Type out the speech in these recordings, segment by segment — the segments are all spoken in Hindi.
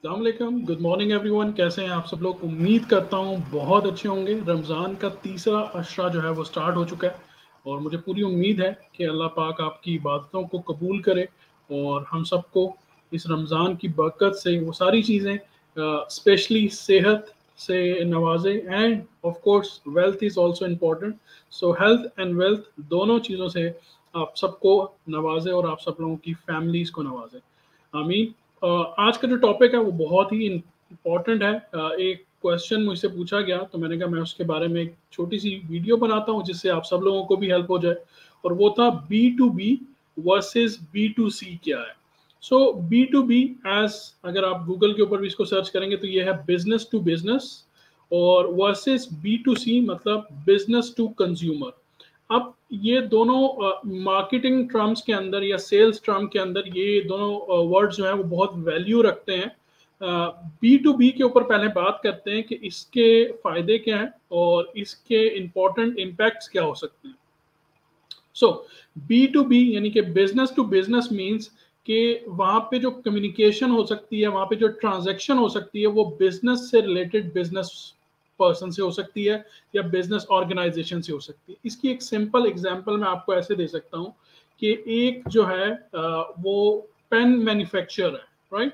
अस्सलाम वालेकुम, गुड मॉर्निंग एवरीवन। कैसे हैं आप सब लोग? उम्मीद करता हूँ बहुत अच्छे होंगे। रमज़ान का तीसरा अशरा जो है वो स्टार्ट हो चुका है और मुझे पूरी उम्मीद है कि अल्लाह पाक आपकी इबादतों को कबूल करे और हम सबको इस रमज़ान की बरकत से वो सारी चीज़ें स्पेशली सेहत से नवाजे। And of course wealth is also important, so health and wealth दोनों चीज़ों से आप सबको नवाजे और आप सब लोगों की फैमिलीज़ को नवाजे। आमीन। आज का जो टॉपिक है वो बहुत ही इम्पोर्टेंट है। एक क्वेश्चन मुझसे पूछा गया तो मैंने कहा मैं उसके बारे में एक छोटी सी वीडियो बनाता हूँ जिससे आप सब लोगों को भी हेल्प हो जाए। और वो था B to B versus B to C क्या है। So B to B as अगर आप गूगल के ऊपर भी इसको सर्च करेंगे तो ये है बिजनेस टू बिजनेस, और वर्सेस बी टू सी मतलब बिजनेस टू कंज्यूमर। अब ये दोनों मार्केटिंग टर्म्स के अंदर या सेल्स टर्म के अंदर ये दोनों वर्ड्स जो हैं वो बहुत वैल्यू रखते हैं। बी टू बी के ऊपर पहले बात करते हैं कि इसके फायदे क्या हैं और इसके इम्पोर्टेंट इम्पैक्ट्स क्या हो सकते हैं। सो बी टू बी यानी कि बिजनेस टू बिजनेस मीन्स कि वहाँ पे जो कम्युनिकेशन हो सकती है, वहाँ पे जो ट्रांजैक्शन हो सकती है वो बिजनेस से रिलेटेड बिजनेस पर्सन से हो सकती है या बिजनेस ऑर्गेनाइजेशन से हो सकती है। इसकी एक सिंपल एग्जांपल मैं आपको ऐसे दे सकता हूँ कि एक जो है वो पेन मैन्युफैक्चरर है, राइट।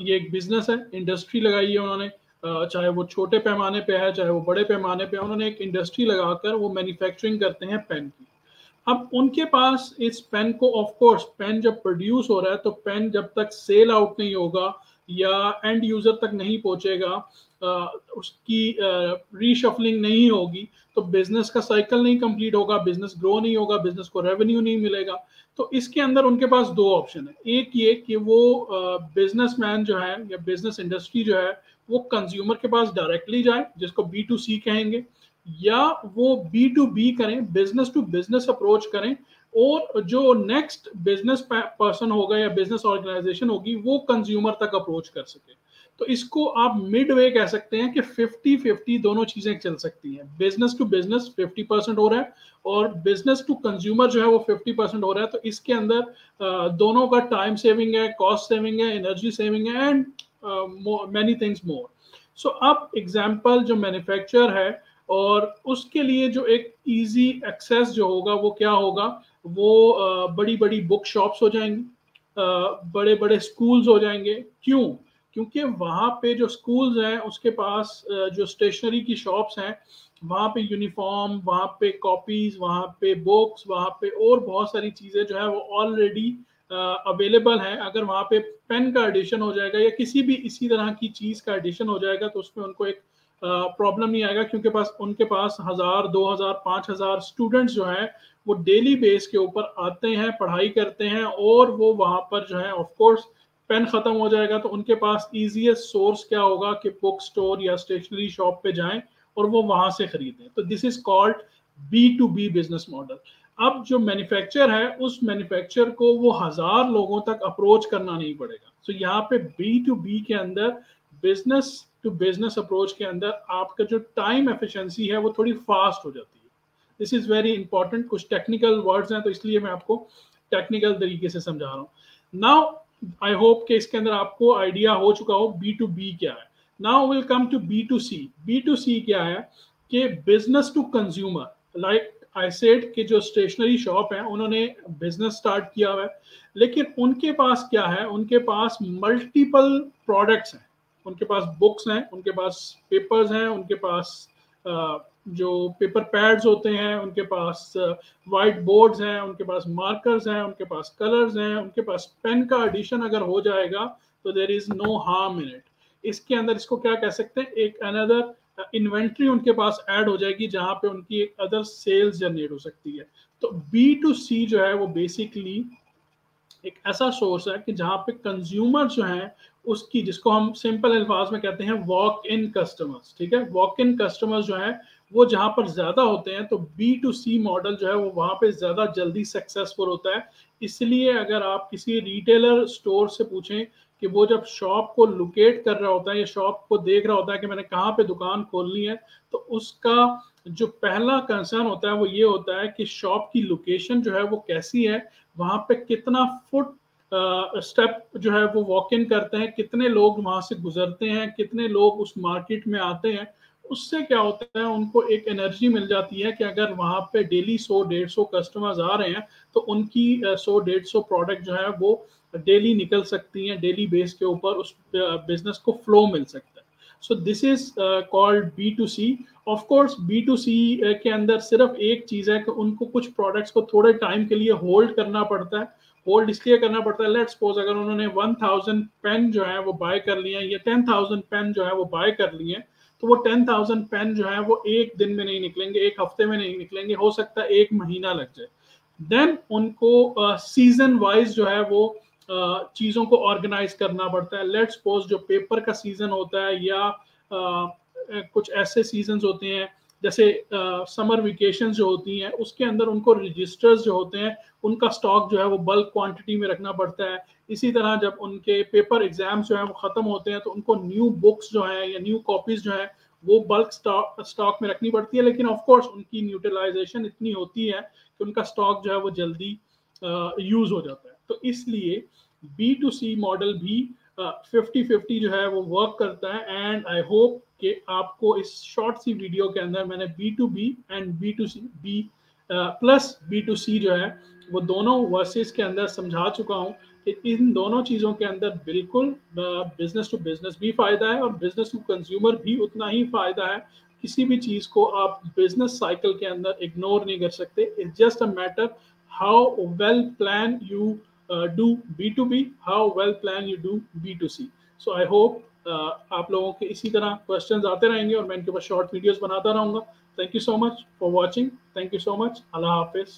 ये एक बिजनेस है, इंडस्ट्री लगाई है उन्होंने। चाहे वो छोटे पैमाने पे है चाहे वो बड़े पैमाने पे है, उन्होंने एक इंडस्ट्री लगाकर वो मैन्युफैक्चरिंग करते हैं पेन की। अब उनके पास इस पेन को, ऑफ कोर्स पेन जब प्रोड्यूस हो रहा है तो पेन जब तक सेल आउट नहीं होगा या एंड यूजर तक नहीं पहुंचेगा, उसकी रीशफलिंग नहीं होगी तो बिजनेस का साइकिल नहीं कंप्लीट होगा, बिजनेस ग्रो नहीं होगा, बिजनेस को रेवेन्यू नहीं मिलेगा। तो इसके अंदर उनके पास दो ऑप्शन है। एक ये कि वो बिजनेसमैन जो है या बिजनेस इंडस्ट्री जो है वो कंज्यूमर के पास डायरेक्टली जाए जिसको बी टू सी कहेंगे, या वो बी टू बी करें, बिजनेस टू बिजनेस अप्रोच करें, और जो नेक्स्ट बिजनेस पर्सन होगा या बिजनेस ऑर्गेनाइजेशन होगी वो कंज्यूमर तक अप्रोच कर सके। तो इसको आप मिड वे कह सकते हैं कि 50-50 दोनों चीजें चल सकती हैं। बिजनेस टू बिजनेस 50% हो रहा है और बिजनेस टू कंज्यूमर जो है वो 50% हो रहा है। तो इसके अंदर दोनों का टाइम सेविंग है, कॉस्ट सेविंग है, एनर्जी सेविंग है एंड मैनी थिंग्स मोर। सो अब एग्जाम्पल जो मैन्युफैक्चर है और उसके लिए जो एक इजी एक्सेस जो होगा वो क्या होगा, वो बड़ी बड़ी बुक शॉप्स हो जाएंगी, बड़े बड़े स्कूल्स हो जाएंगे। क्यों? क्योंकि वहाँ पे जो स्कूल्स हैं उसके पास जो स्टेशनरी की शॉप्स हैं वहाँ पे यूनिफॉर्म, वहाँ पे कॉपीज, वहाँ पे बुक्स, वहाँ पे और बहुत सारी चीज़ें जो है वो ऑलरेडी अवेलेबल हैं। अगर वहाँ पे पेन का एडिशन हो जाएगा या किसी भी इसी तरह की चीज़ का एडिशन हो जाएगा तो उसमें उनको एक प्रॉब्लम नहीं आएगा, क्योंकि उनके पास 1000, 2000, 5000 स्टूडेंट्स जो हैं वो डेली बेस के ऊपर आते हैं, पढ़ाई करते हैं, और वो वहाँ पर जो है ऑफ कोर्स पेन खत्म हो जाएगा तो उनके पास इजीएस्ट सोर्स क्या होगा कि बुक स्टोर या स्टेशनरी शॉप पे जाएं और वो वहां से खरीदें। तो this is called B to B business model. अब जो मैन्युफैक्चर है उस मैन्युफैक्चर को वो 1000 लोगों तक अप्रोच करना नहीं पड़ेगा। तो यहाँ पे बी टू बी के अंदर, बिजनेस टू बिजनेस अप्रोच के अंदर आपका जो टाइम एफिशिएंसी है वो थोड़ी फास्ट हो जाती है। This is very important. कुछ टेक्निकल वर्ड्स हैं तो इसलिए मैं आपको टेक्निकल तरीके से समझा रहा हूँ। नाउ आई होप कि इसके अंदर आपको आइडिया हो चुका हो बी टू बी क्या है। Now will come to B to C. B to C क्या है कि business to consumer. Like I said कि जो स्टेशनरी शॉप है उन्होंने बिजनेस स्टार्ट किया हुआ है, लेकिन उनके पास क्या है, उनके पास मल्टीपल प्रोडक्ट्स हैं। उनके पास बुक्स हैं, उनके पास पेपर्स हैं, उनके पास जो पेपर पैड्स होते हैं, उनके पास वाइट बोर्ड्स हैं, उनके पास मार्कर्स हैं, उनके पास कलर्स हैं, उनके पास पेन का एडिशन अगर हो जाएगा तो there is no harm in it. इसके अंदर इसको क्या कह सकते हैं, एक अनदर इन्वेंट्री उनके पास ऐड हो जाएगी जहां पे उनकी एक अदर सेल्स जनरेट हो सकती है। तो बी टू सी जो है वो बेसिकली एक ऐसा सोर्स है कि जहां पे कंज्यूमर जो है उसकी, जिसको हम सिंपल अल्फाज में कहते हैं वॉक इन कस्टमर्स, ठीक है, वॉक इन कस्टमर्स जो है वो जहां पर ज्यादा होते हैं तो बी टू सी मॉडल जो है वो वहां पे ज्यादा जल्दी सक्सेसफुल होता है। इसलिए अगर आप किसी रिटेलर स्टोर से पूछें कि वो जब शॉप को लोकेट कर रहा होता है या शॉप को देख रहा होता है कि मैंने कहाँ पे दुकान खोलनी है, तो उसका जो पहला कंसर्न होता है वो ये होता है कि शॉप की लोकेशन जो है वो कैसी है, वहां पे कितना फुट स्टेप जो है वो वॉक इन करते हैं, कितने लोग वहां से गुजरते हैं, कितने लोग उस मार्केट में आते हैं, उससे क्या होता है उनको एक एनर्जी मिल जाती है कि अगर वहां पे डेली 100-150 कस्टमर्स आ रहे हैं तो उनकी 100-150 प्रोडक्ट जो है वो डेली निकल सकती हैं, डेली बेस के ऊपर उस बिजनेस को फ्लो मिल सकता है। So this is called B2C। Of course B2C के अंदर सिर्फ एक चीज है कि उनको कुछ प्रोडक्ट्स को थोड़े टाइम के लिए होल्ड करना पड़ता है। होल्ड इसलिए करना पड़ता है, लेट्स सपोज अगर उन्होंने 1000 पेन जो है वो बाय कर लिए या 10,000 पेन जो है वो बाय कर लिए, तो वो 10,000 पेन जो है वो एक दिन में नहीं निकलेंगे, एक हफ्ते में नहीं निकलेंगे, हो सकता है एक महीना लग जाए। देन उनको सीजन वाइज जो है वो चीज़ों को ऑर्गेनाइज करना पड़ता है। लेट्स सपोज जो पेपर का सीजन होता है या कुछ ऐसे सीजन्स होते हैं जैसे समर वेकेशन जो होती हैं, उसके अंदर उनको रजिस्टर्स जो होते हैं उनका स्टॉक जो है वो बल्क क्वांटिटी में रखना पड़ता है। इसी तरह जब उनके पेपर एग्जाम्स जो है वो ख़त्म होते हैं तो उनको न्यू बुक्स जो है या न्यू कॉपीज जो है वो बल्क स्टॉक में रखनी पड़ती है। लेकिन ऑफ कोर्स उनकी यूटिलाइजेशन इतनी होती है कि उनका स्टॉक जो है वो जल्दी यूज हो जाता है। तो इसलिए B2C मॉडल भी 50-50 जो है वो वर्क करता है। एंड आई होप कि आपको इस शॉर्ट सी वीडियो के अंदर मैंने B2B and B2C B plus B2C जो है वो दोनों वर्सेस के अंदर समझा चुका हूँ कि इन दोनों चीज़ों के अंदर बिल्कुल बिजनेस टू बिजनेस भी फायदा है और बिजनेस टू कंज्यूमर भी उतना ही फायदा है। किसी भी चीज़ को आप बिजनेस साइकिल के अंदर इग्नोर नहीं कर सकते। It's just a matter how well plan you do B2B, how well plan you do B2C. So I hope आप लोगों के इसी तरह क्वेश्चंस आते रहेंगे और मैं इनके ऊपर शॉर्ट वीडियोस बनाता रहूंगा। Thank you so much for watching. Thank you so much. Allah Hafiz.